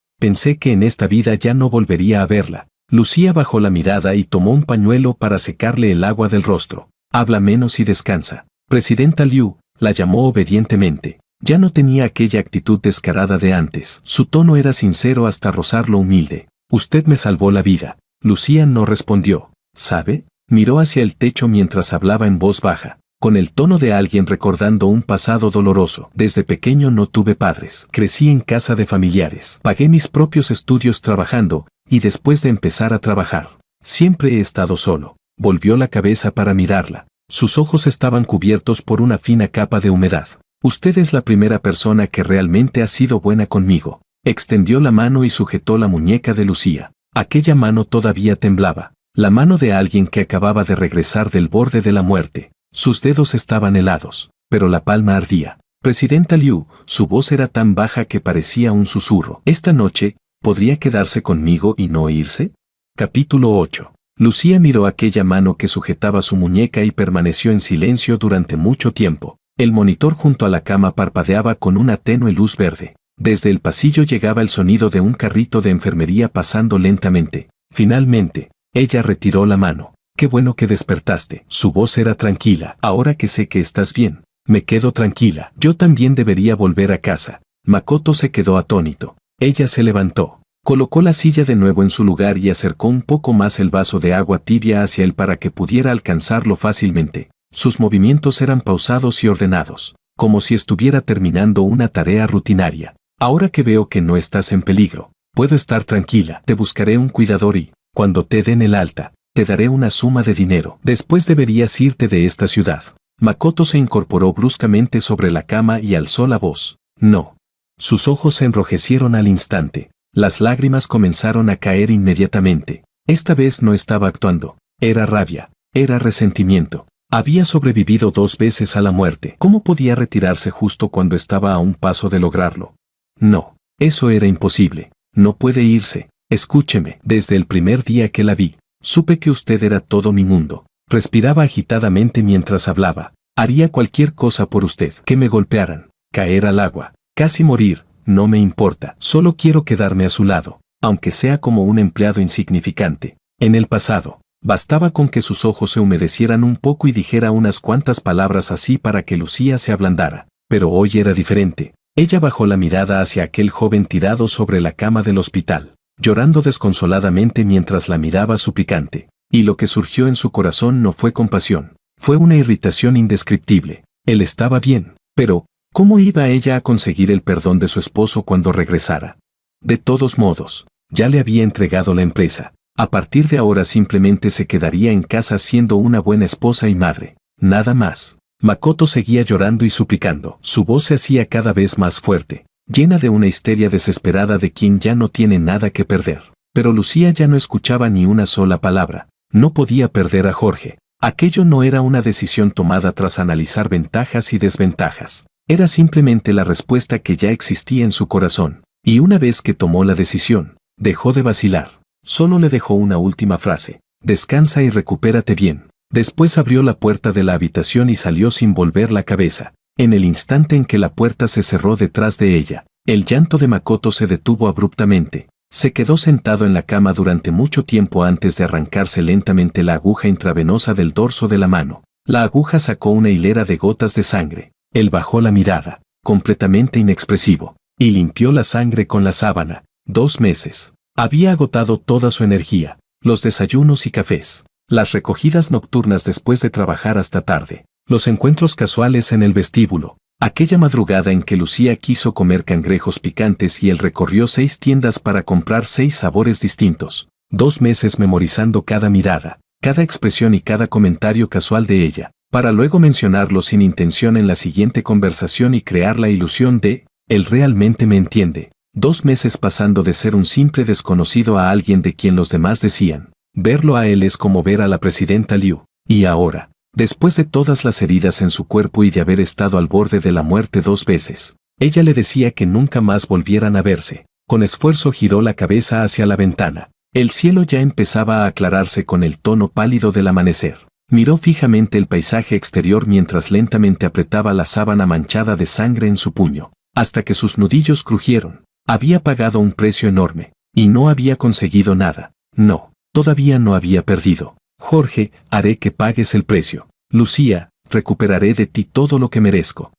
que en esta vida ya no volvería a verla. Lucía bajó la mirada y tomó un pañuelo para secarle el agua del rostro. Habla menos y descansa. Presidenta Liu, la llamó obedientemente. Ya no tenía aquella actitud descarada de antes. Su tono era sincero hasta rozar lo humilde. Usted me salvó la vida. Lucía no respondió. ¿Sabe? Miró hacia el techo mientras hablaba en voz baja, con el tono de alguien recordando un pasado doloroso. Desde pequeño no tuve padres. Crecí en casa de familiares. Pagué mis propios estudios trabajando, y después de empezar a trabajar, siempre he estado solo. Volvió la cabeza para mirarla. Sus ojos estaban cubiertos por una fina capa de humedad. Usted es la primera persona que realmente ha sido buena conmigo. Extendió la mano y sujetó la muñeca de Lucía. Aquella mano todavía temblaba. La mano de alguien que acababa de regresar del borde de la muerte. Sus dedos estaban helados, pero la palma ardía. Presidenta Liu, su voz era tan baja que parecía un susurro. Esta noche, ¿podría quedarse conmigo y no irse? Capítulo 8. Lucía miró aquella mano que sujetaba su muñeca y permaneció en silencio durante mucho tiempo. El monitor junto a la cama parpadeaba con una tenue luz verde. Desde el pasillo llegaba el sonido de un carrito de enfermería pasando lentamente. Finalmente, ella retiró la mano. Qué bueno que despertaste. Su voz era tranquila. Ahora que sé que estás bien, me quedo tranquila. Yo también debería volver a casa. Makoto se quedó atónito. Ella se levantó, colocó la silla de nuevo en su lugar y acercó un poco más el vaso de agua tibia hacia él para que pudiera alcanzarlo fácilmente. Sus movimientos eran pausados y ordenados, como si estuviera terminando una tarea rutinaria. Ahora que veo que no estás en peligro, puedo estar tranquila. Te buscaré un cuidador y, cuando te den el alta, te daré una suma de dinero. Después deberías irte de esta ciudad. Makoto se incorporó bruscamente sobre la cama y alzó la voz. No. Sus ojos se enrojecieron al instante. Las lágrimas comenzaron a caer inmediatamente. Esta vez no estaba actuando. Era rabia. Era resentimiento. Había sobrevivido 2 veces a la muerte. ¿Cómo podía retirarse justo cuando estaba a un paso de lograrlo? No. Eso era imposible. No puede irse. Escúcheme. Desde el primer día que la vi, supe que usted era todo mi mundo. Respiraba agitadamente mientras hablaba. Haría cualquier cosa por usted. Que me golpearan. Caer al agua. Casi morir, no me importa, solo quiero quedarme a su lado, aunque sea como un empleado insignificante. En el pasado, bastaba con que sus ojos se humedecieran un poco y dijera unas cuantas palabras así para que Lucía se ablandara, pero hoy era diferente. Ella bajó la mirada hacia aquel joven tirado sobre la cama del hospital, llorando desconsoladamente mientras la miraba suplicante, y lo que surgió en su corazón no fue compasión, fue una irritación indescriptible. Él estaba bien, pero ¿cómo iba ella a conseguir el perdón de su esposo cuando regresara? De todos modos, ya le había entregado la empresa. A partir de ahora simplemente se quedaría en casa siendo una buena esposa y madre. Nada más. Makoto seguía llorando y suplicando. Su voz se hacía cada vez más fuerte, llena de una histeria desesperada de quien ya no tiene nada que perder. Pero Lucía ya no escuchaba ni una sola palabra. No podía perder a Jorge. Aquello no era una decisión tomada tras analizar ventajas y desventajas. Era simplemente la respuesta que ya existía en su corazón. Y una vez que tomó la decisión, dejó de vacilar. Solo le dejó una última frase: descansa y recupérate bien. Después abrió la puerta de la habitación y salió sin volver la cabeza. En el instante en que la puerta se cerró detrás de ella, el llanto de Makoto se detuvo abruptamente. Se quedó sentado en la cama durante mucho tiempo antes de arrancarse lentamente la aguja intravenosa del dorso de la mano. La aguja sacó una hilera de gotas de sangre. Él bajó la mirada, completamente inexpresivo, y limpió la sangre con la sábana. 2 meses. Había agotado toda su energía, los desayunos y cafés, las recogidas nocturnas después de trabajar hasta tarde, los encuentros casuales en el vestíbulo, aquella madrugada en que Lucía quiso comer cangrejos picantes y él recorrió 6 tiendas para comprar 6 sabores distintos. 2 meses memorizando cada mirada, cada expresión y cada comentario casual de ella, para luego mencionarlo sin intención en la siguiente conversación y crear la ilusión de, él realmente me entiende. 2 meses pasando de ser un simple desconocido a alguien de quien los demás decían, verlo a él es como ver a la presidenta Liu. Y ahora, después de todas las heridas en su cuerpo y de haber estado al borde de la muerte 2 veces, ella le decía que nunca más volvieran a verse. Con esfuerzo giró la cabeza hacia la ventana. El cielo ya empezaba a aclararse con el tono pálido del amanecer. Miró fijamente el paisaje exterior mientras lentamente apretaba la sábana manchada de sangre en su puño, hasta que sus nudillos crujieron. Había pagado un precio enorme, y no había conseguido nada. No, todavía no había perdido. Jorge, haré que pagues el precio. Lucía, recuperaré de ti todo lo que merezco.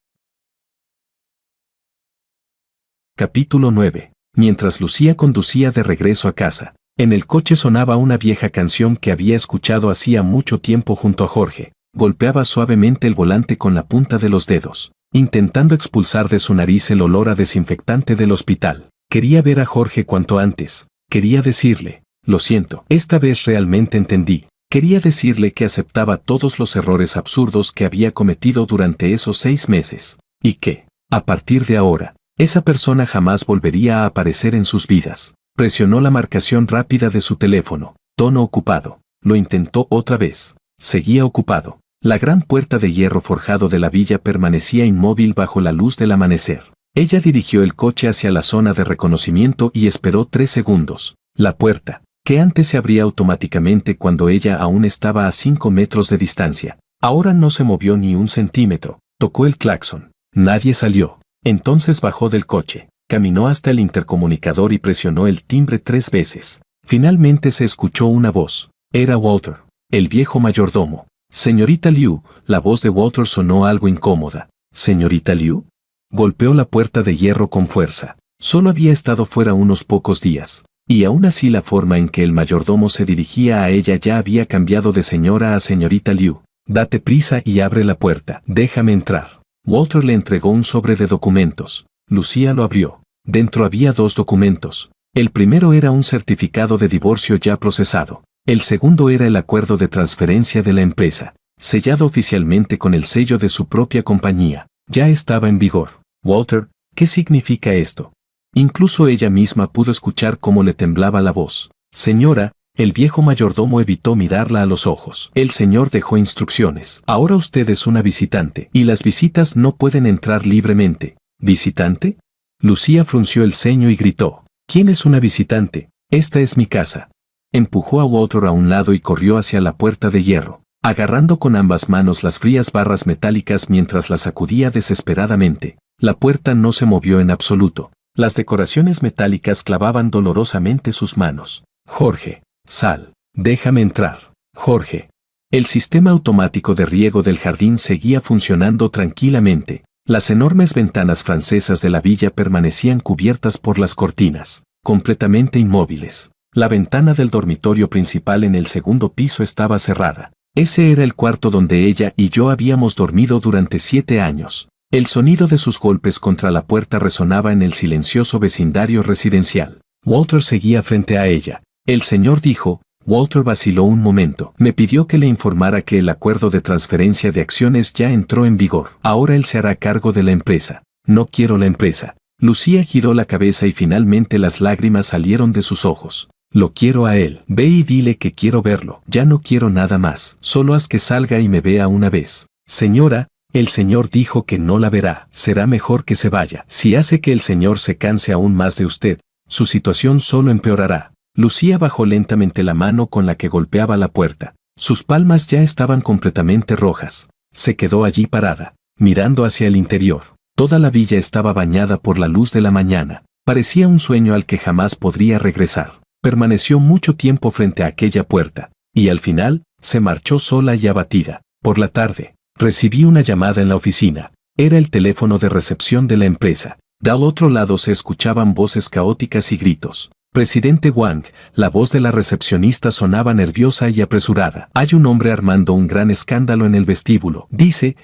Capítulo 9. Mientras Lucía conducía de regreso a casa, en el coche sonaba una vieja canción que había escuchado hacía mucho tiempo junto a Jorge. Golpeaba suavemente el volante con la punta de los dedos, intentando expulsar de su nariz el olor a desinfectante del hospital. Quería ver a Jorge cuanto antes. Quería decirle, lo siento, esta vez realmente entendí. Quería decirle que aceptaba todos los errores absurdos que había cometido durante esos 6 meses, y que, a partir de ahora, esa persona jamás volvería a aparecer en sus vidas. Presionó la marcación rápida de su teléfono. Tono ocupado. Lo intentó otra vez. Seguía ocupado. La gran puerta de hierro forjado de la villa permanecía inmóvil bajo la luz del amanecer. Ella dirigió el coche hacia la zona de reconocimiento y esperó 3 segundos. La puerta, que antes se abría automáticamente cuando ella aún estaba a 5 metros de distancia, ahora no se movió ni un centímetro. Tocó el claxon. Nadie salió. Entonces bajó del coche, caminó hasta el intercomunicador y presionó el timbre 3 veces. Finalmente se escuchó una voz. Era Walter, el viejo mayordomo. Señorita Liu, la voz de Walter sonó algo incómoda. ¿Señorita Liu? Golpeó la puerta de hierro con fuerza. Solo había estado fuera unos pocos días, y aún así la forma en que el mayordomo se dirigía a ella ya había cambiado de señora a señorita Liu. Date prisa y abre la puerta. Déjame entrar. Walter le entregó un sobre de documentos. Lucía lo abrió. Dentro había 2 documentos. El primero era un certificado de divorcio ya procesado. El segundo era el acuerdo de transferencia de la empresa, sellado oficialmente con el sello de su propia compañía. Ya estaba en vigor. Walter, ¿qué significa esto? Incluso ella misma pudo escuchar cómo le temblaba la voz. Señora, el viejo mayordomo evitó mirarla a los ojos. El señor dejó instrucciones. Ahora usted es una visitante, y las visitas no pueden entrar libremente. ¿Visitante? Lucía frunció el ceño y gritó. ¿Quién es una visitante? Esta es mi casa. Empujó a Walter a un lado y corrió hacia la puerta de hierro, agarrando con ambas manos las frías barras metálicas mientras las sacudía desesperadamente. La puerta no se movió en absoluto. Las decoraciones metálicas clavaban dolorosamente sus manos. Jorge, sal. Déjame entrar. Jorge. El sistema automático de riego del jardín seguía funcionando tranquilamente. Las enormes ventanas francesas de la villa permanecían cubiertas por las cortinas, completamente inmóviles. La ventana del dormitorio principal en el segundo piso estaba cerrada. Ese era el cuarto donde ella y yo habíamos dormido durante 7 años. El sonido de sus golpes contra la puerta resonaba en el silencioso vecindario residencial. Walter seguía frente a ella. El señor dijo, Walter vaciló un momento. Me pidió que le informara que el acuerdo de transferencia de acciones ya entró en vigor. Ahora él se hará cargo de la empresa. No quiero la empresa. Lucía giró la cabeza y finalmente las lágrimas salieron de sus ojos. Lo quiero a él. Ve y dile que quiero verlo. Ya no quiero nada más. Solo haz que salga y me vea una vez. Señora, el señor dijo que no la verá. Será mejor que se vaya. Si hace que el señor se canse aún más de usted, su situación solo empeorará. Lucía bajó lentamente la mano con la que golpeaba la puerta. Sus palmas ya estaban completamente rojas. Se quedó allí parada, mirando hacia el interior. Toda la villa estaba bañada por la luz de la mañana. Parecía un sueño al que jamás podría regresar. Permaneció mucho tiempo frente a aquella puerta, y al final, se marchó sola y abatida. Por la tarde, recibí una llamada en la oficina. Era el teléfono de recepción de la empresa. Del otro lado se escuchaban voces caóticas y gritos. Presidente Wang, la voz de la recepcionista sonaba nerviosa y apresurada. Hay un hombre armando un gran escándalo en el vestíbulo. Dice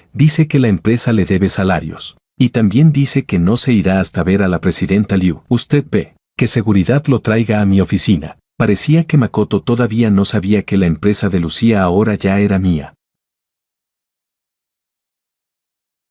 que la empresa le debe salarios. Y también dice que no se irá hasta ver a la presidenta Liu. Usted ve, que seguridad lo traiga a mi oficina. Parecía que Makoto todavía no sabía que la empresa de Lucía ahora ya era mía.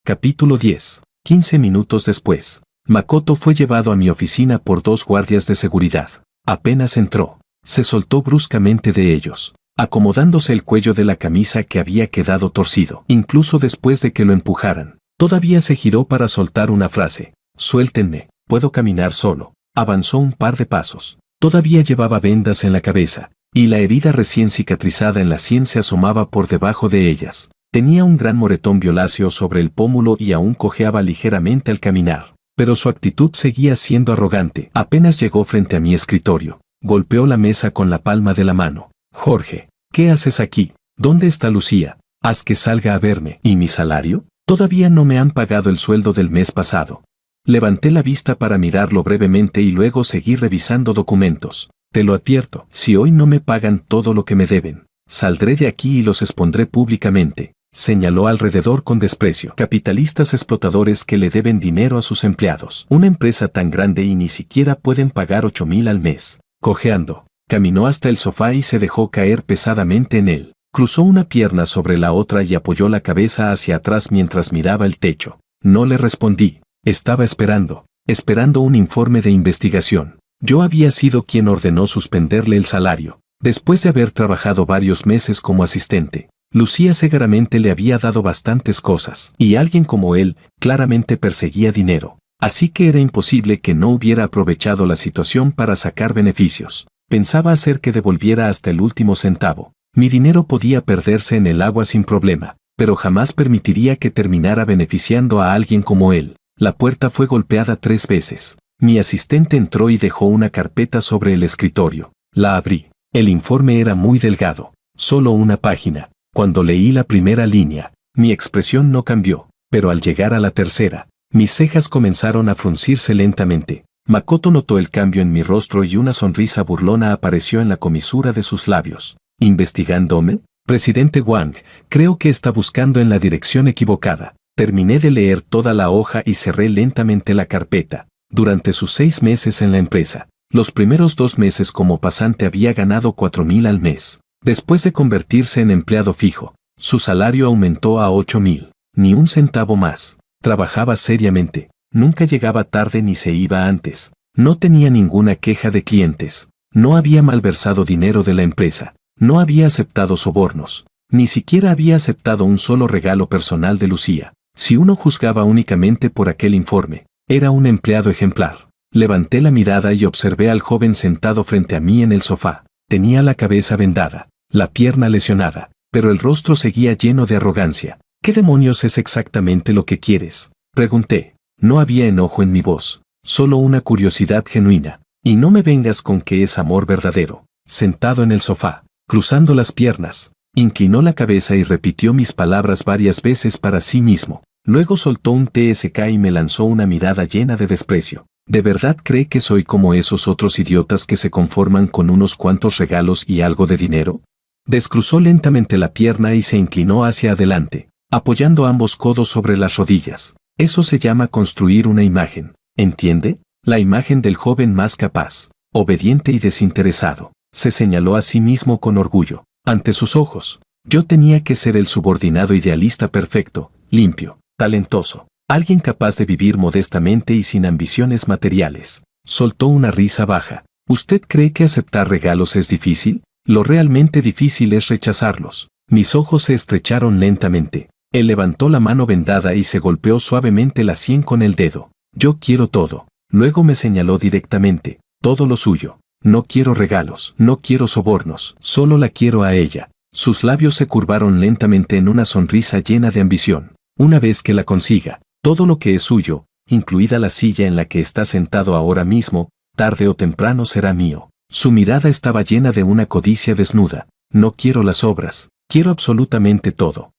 Capítulo 10. 15 minutos después. Makoto fue llevado a mi oficina por 2 guardias de seguridad. Apenas entró, se soltó bruscamente de ellos, acomodándose el cuello de la camisa que había quedado torcido. Incluso después de que lo empujaran, todavía se giró para soltar una frase. Suéltenme, puedo caminar solo. Avanzó un par de pasos. Todavía llevaba vendas en la cabeza, y la herida recién cicatrizada en la sien se asomaba por debajo de ellas. Tenía un gran moretón violáceo sobre el pómulo y aún cojeaba ligeramente al caminar. Pero su actitud seguía siendo arrogante. Apenas llegó frente a mi escritorio, golpeó la mesa con la palma de la mano. Jorge, ¿qué haces aquí? ¿Dónde está Lucía? Haz que salga a verme. ¿Y mi salario? Todavía no me han pagado el sueldo del mes pasado. Levanté la vista para mirarlo brevemente y luego seguí revisando documentos. Te lo advierto, si hoy no me pagan todo lo que me deben, saldré de aquí y los expondré públicamente. Señaló alrededor con desprecio. Capitalistas explotadores que le deben dinero a sus empleados. Una empresa tan grande y ni siquiera pueden pagar 8,000 al mes. Cojeando, caminó hasta el sofá y se dejó caer pesadamente en él. Cruzó una pierna sobre la otra y apoyó la cabeza hacia atrás mientras miraba el techo. No le respondí. Estaba esperando un informe de investigación. Yo había sido quien ordenó suspenderle el salario, después de haber trabajado varios meses como asistente. Lucía Segaramente le había dado bastantes cosas, y alguien como él claramente perseguía dinero. Así que era imposible que no hubiera aprovechado la situación para sacar beneficios. Pensaba hacer que devolviera hasta el último centavo. Mi dinero podía perderse en el agua sin problema, pero jamás permitiría que terminara beneficiando a alguien como él. La puerta fue golpeada 3 veces. Mi asistente entró y dejó una carpeta sobre el escritorio. La abrí. El informe era muy delgado, solo una página. Cuando leí la primera línea, mi expresión no cambió, pero al llegar a la tercera, mis cejas comenzaron a fruncirse lentamente. Makoto notó el cambio en mi rostro y una sonrisa burlona apareció en la comisura de sus labios. ¿Investigándome? Presidente Wang, creo que está buscando en la dirección equivocada. Terminé de leer toda la hoja y cerré lentamente la carpeta. Durante sus 6 meses en la empresa, los primeros 2 meses como pasante había ganado 4,000 al mes. Después de convertirse en empleado fijo, su salario aumentó a 8,000. Ni un centavo más. Trabajaba seriamente. Nunca llegaba tarde ni se iba antes. No tenía ninguna queja de clientes. No había malversado dinero de la empresa. No había aceptado sobornos. Ni siquiera había aceptado un solo regalo personal de Lucía. Si uno juzgaba únicamente por aquel informe, era un empleado ejemplar. Levanté la mirada y observé al joven sentado frente a mí en el sofá. Tenía la cabeza vendada, la pierna lesionada, pero el rostro seguía lleno de arrogancia. ¿Qué demonios es exactamente lo que quieres?, pregunté. No había enojo en mi voz, solo una curiosidad genuina. Y no me vengas con que es amor verdadero. Sentado en el sofá, cruzando las piernas, inclinó la cabeza y repitió mis palabras varias veces para sí mismo. Luego soltó un TSK y me lanzó una mirada llena de desprecio. ¿De verdad cree que soy como esos otros idiotas que se conforman con unos cuantos regalos y algo de dinero? Descruzó lentamente la pierna y se inclinó hacia adelante, apoyando ambos codos sobre las rodillas. Eso se llama construir una imagen, ¿entiende? La imagen del joven más capaz, obediente y desinteresado. Se señaló a sí mismo con orgullo. Ante sus ojos, yo tenía que ser el subordinado idealista perfecto, limpio, talentoso, alguien capaz de vivir modestamente y sin ambiciones materiales. Soltó una risa baja. ¿Usted cree que aceptar regalos es difícil? Lo realmente difícil es rechazarlos. Mis ojos se estrecharon lentamente. Él levantó la mano vendada y se golpeó suavemente la sien con el dedo. Yo quiero todo. Luego me señaló directamente. Todo lo suyo. No quiero regalos, no quiero sobornos, solo la quiero a ella. Sus labios se curvaron lentamente en una sonrisa llena de ambición. Una vez que la consiga, todo lo que es suyo, incluida la silla en la que está sentado ahora mismo, tarde o temprano será mío. Su mirada estaba llena de una codicia desnuda. No quiero las obras, quiero absolutamente todo.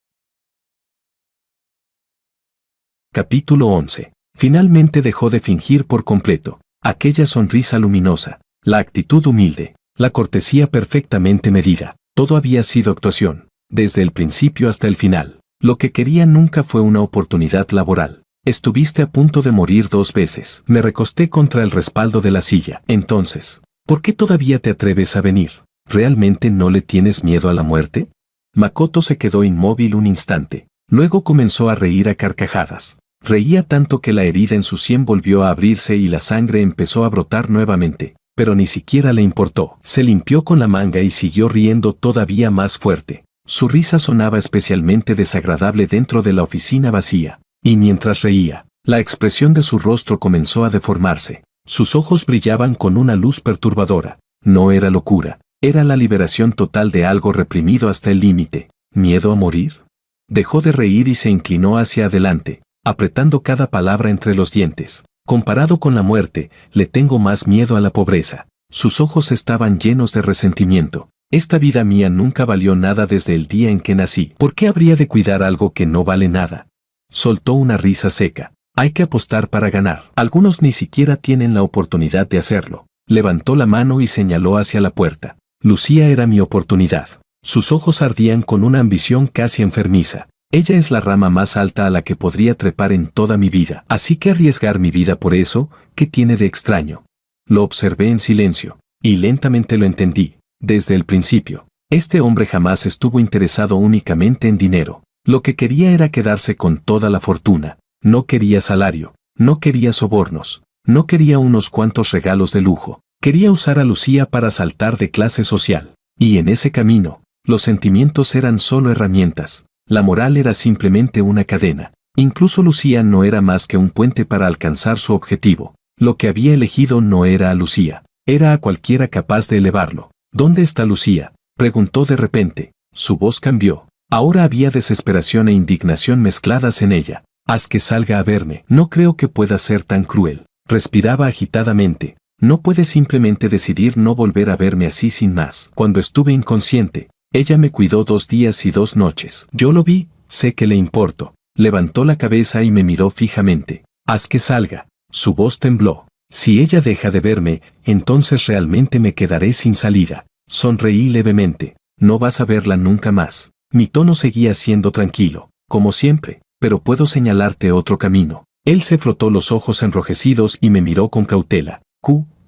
Capítulo 11. Finalmente dejó de fingir por completo. Aquella sonrisa luminosa, la actitud humilde, la cortesía perfectamente medida. Todo había sido actuación, desde el principio hasta el final. Lo que quería nunca fue una oportunidad laboral. Estuviste a punto de morir 2 veces. Me recosté contra el respaldo de la silla. Entonces, ¿por qué todavía te atreves a venir? ¿Realmente no le tienes miedo a la muerte? Makoto se quedó inmóvil un instante. Luego comenzó a reír a carcajadas. Reía tanto que la herida en su sien volvió a abrirse y la sangre empezó a brotar nuevamente. Pero ni siquiera le importó. Se limpió con la manga y siguió riendo todavía más fuerte. Su risa sonaba especialmente desagradable dentro de la oficina vacía. Y mientras reía, la expresión de su rostro comenzó a deformarse. Sus ojos brillaban con una luz perturbadora. No era locura, era la liberación total de algo reprimido hasta el límite. ¿Miedo a morir? Dejó de reír y se inclinó hacia adelante, apretando cada palabra entre los dientes. Comparado con la muerte, le tengo más miedo a la pobreza. Sus ojos estaban llenos de resentimiento. Esta vida mía nunca valió nada desde el día en que nací. ¿Por qué habría de cuidar algo que no vale nada? Soltó una risa seca. Hay que apostar para ganar. Algunos ni siquiera tienen la oportunidad de hacerlo. Levantó la mano y señaló hacia la puerta. Lucía era mi oportunidad. Sus ojos ardían con una ambición casi enfermiza. Ella es la rama más alta a la que podría trepar en toda mi vida. Así que arriesgar mi vida por eso, ¿qué tiene de extraño? Lo observé en silencio, y lentamente lo entendí. Desde el principio, este hombre jamás estuvo interesado únicamente en dinero. Lo que quería era quedarse con toda la fortuna. No quería salario, no quería sobornos, no quería unos cuantos regalos de lujo. Quería usar a Lucía para saltar de clase social. Y en ese camino, los sentimientos eran solo herramientas. La moral era simplemente una cadena. Incluso Lucía no era más que un puente para alcanzar su objetivo. Lo que había elegido no era a Lucía, era a cualquiera capaz de elevarlo. ¿Dónde está Lucía?, preguntó de repente. Su voz cambió. Ahora había desesperación e indignación mezcladas en ella. Haz que salga a verme. No creo que pueda ser tan cruel. Respiraba agitadamente. No puede simplemente decidir no volver a verme así sin más. Cuando estuve inconsciente, ella me cuidó 2 días y 2 noches. Yo lo vi, sé que le importo. Levantó la cabeza y me miró fijamente. Haz que salga. Su voz tembló. Si ella deja de verme, entonces realmente me quedaré sin salida. Sonreí levemente. No vas a verla nunca más. Mi tono seguía siendo tranquilo, como siempre, pero puedo señalarte otro camino. Él se frotó los ojos enrojecidos y me miró con cautela.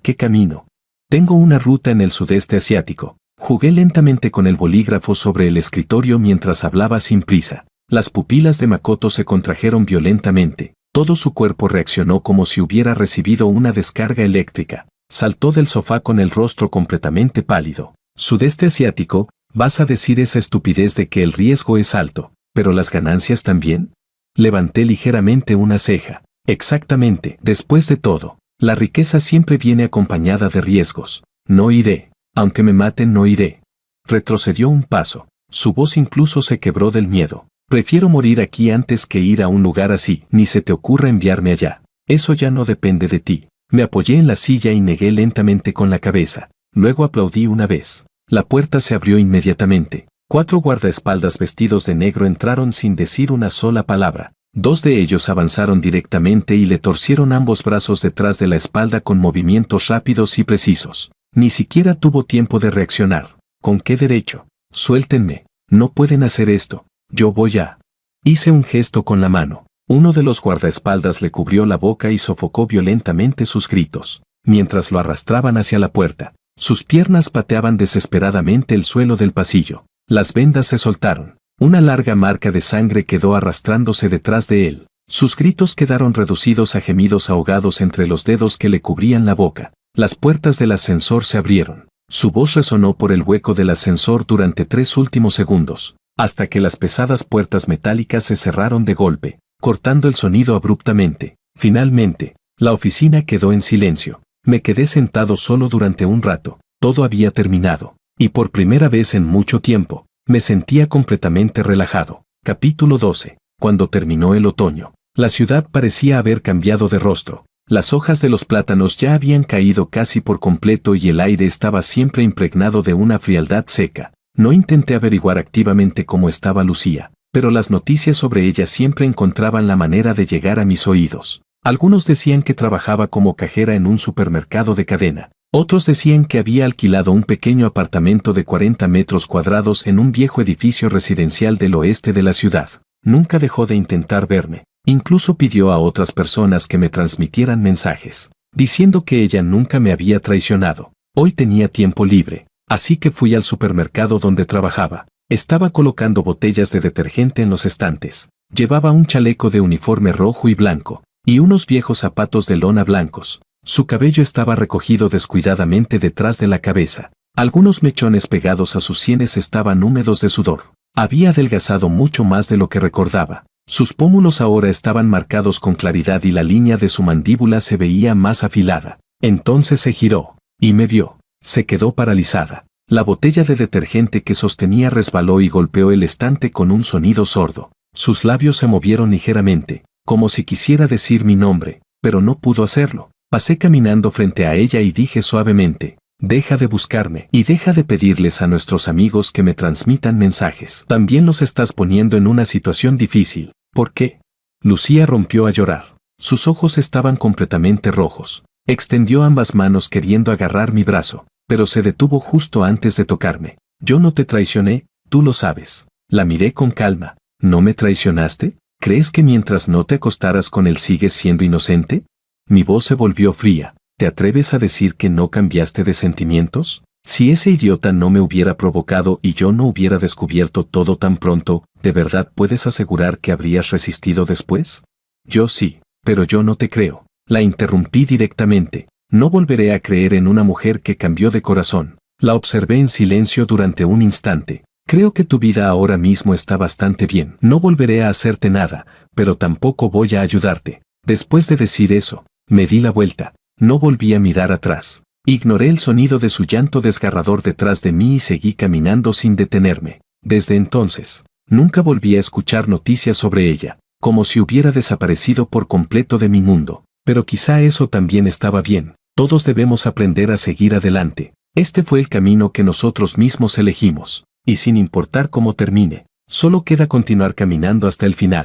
¿Qué camino? Tengo una ruta en el sudeste asiático. Jugué lentamente con el bolígrafo sobre el escritorio mientras hablaba sin prisa. Las pupilas de Makoto se contrajeron violentamente. Todo su cuerpo reaccionó como si hubiera recibido una descarga eléctrica. Saltó del sofá con el rostro completamente pálido. Sudeste asiático, ¿vas a decir esa estupidez de que el riesgo es alto, pero las ganancias también? Levanté ligeramente una ceja. Exactamente. Después de todo, la riqueza siempre viene acompañada de riesgos. No iré. Aunque me maten, no iré. Retrocedió un paso. Su voz incluso se quebró del miedo. Prefiero morir aquí antes que ir a un lugar así. Ni se te ocurra enviarme allá. Eso ya no depende de ti. Me apoyé en la silla y negué lentamente con la cabeza. Luego aplaudí una vez. La puerta se abrió inmediatamente. 4 guardaespaldas vestidos de negro entraron sin decir una sola palabra. 2 de ellos avanzaron directamente y le torcieron ambos brazos detrás de la espalda con movimientos rápidos y precisos. Ni siquiera tuvo tiempo de reaccionar. ¿Con qué derecho? Suéltenme. No pueden hacer esto. Yo voy a... Hice un gesto con la mano. Uno de los guardaespaldas le cubrió la boca y sofocó violentamente sus gritos. Mientras lo arrastraban hacia la puerta, Sus piernas pateaban desesperadamente el suelo del pasillo. Las vendas se soltaron. Una larga marca de sangre quedó arrastrándose detrás de él. Sus gritos quedaron reducidos a gemidos ahogados entre los dedos que le cubrían la boca. Las puertas del ascensor se abrieron. Su voz resonó por el hueco del ascensor durante 3 últimos segundos, hasta que las pesadas puertas metálicas se cerraron de golpe, cortando el sonido abruptamente. Finalmente, la oficina quedó en silencio. Me quedé sentado solo durante un rato. Todo había terminado, y por primera vez en mucho tiempo, me sentía completamente relajado. Capítulo 12. Cuando terminó el otoño, la ciudad parecía haber cambiado de rostro. Las hojas de los plátanos ya habían caído casi por completo y el aire estaba siempre impregnado de una frialdad seca. No intenté averiguar activamente cómo estaba Lucía, pero las noticias sobre ella siempre encontraban la manera de llegar a mis oídos. Algunos decían que trabajaba como cajera en un supermercado de cadena. Otros decían que había alquilado un pequeño apartamento de 40 metros cuadrados en un viejo edificio residencial del oeste de la ciudad. Nunca dejó de intentar verme. Incluso pidió a otras personas que me transmitieran mensajes, diciendo que ella nunca me había traicionado. Hoy tenía tiempo libre, así que fui al supermercado donde trabajaba. Estaba colocando botellas de detergente en los estantes. Llevaba un chaleco de uniforme rojo y blanco, y unos viejos zapatos de lona blancos. Su cabello estaba recogido descuidadamente detrás de la cabeza. Algunos mechones pegados a sus sienes estaban húmedos de sudor. Había adelgazado mucho más de lo que recordaba. Sus pómulos ahora estaban marcados con claridad y la línea de su mandíbula se veía más afilada. Entonces se giró, y me vio. Se quedó paralizada. La botella de detergente que sostenía resbaló y golpeó el estante con un sonido sordo. Sus labios se movieron ligeramente, como si quisiera decir mi nombre, pero no pudo hacerlo. Pasé caminando frente a ella y dije suavemente: deja de buscarme y deja de pedirles a nuestros amigos que me transmitan mensajes. También los estás poniendo en una situación difícil. ¿Por qué? Lucía rompió a llorar. Sus ojos estaban completamente rojos. Extendió ambas manos queriendo agarrar mi brazo, pero se detuvo justo antes de tocarme. Yo no te traicioné, tú lo sabes. La miré con calma. ¿No me traicionaste? ¿Crees que mientras no te acostaras con él sigues siendo inocente? Mi voz se volvió fría. ¿Te atreves a decir que no cambiaste de sentimientos? Si ese idiota no me hubiera provocado y yo no hubiera descubierto todo tan pronto, ¿de verdad puedes asegurar que habrías resistido después? Yo sí, pero yo no te creo. La interrumpí directamente. No volveré a creer en una mujer que cambió de corazón. La observé en silencio durante un instante. Creo que tu vida ahora mismo está bastante bien. No volveré a hacerte nada, pero tampoco voy a ayudarte. Después de decir eso, me di la vuelta. No volví a mirar atrás. Ignoré el sonido de su llanto desgarrador detrás de mí y seguí caminando sin detenerme. Desde entonces, nunca volví a escuchar noticias sobre ella, como si hubiera desaparecido por completo de mi mundo. Pero quizá eso también estaba bien. Todos debemos aprender a seguir adelante. Este fue el camino que nosotros mismos elegimos. Y sin importar cómo termine, solo queda continuar caminando hasta el final.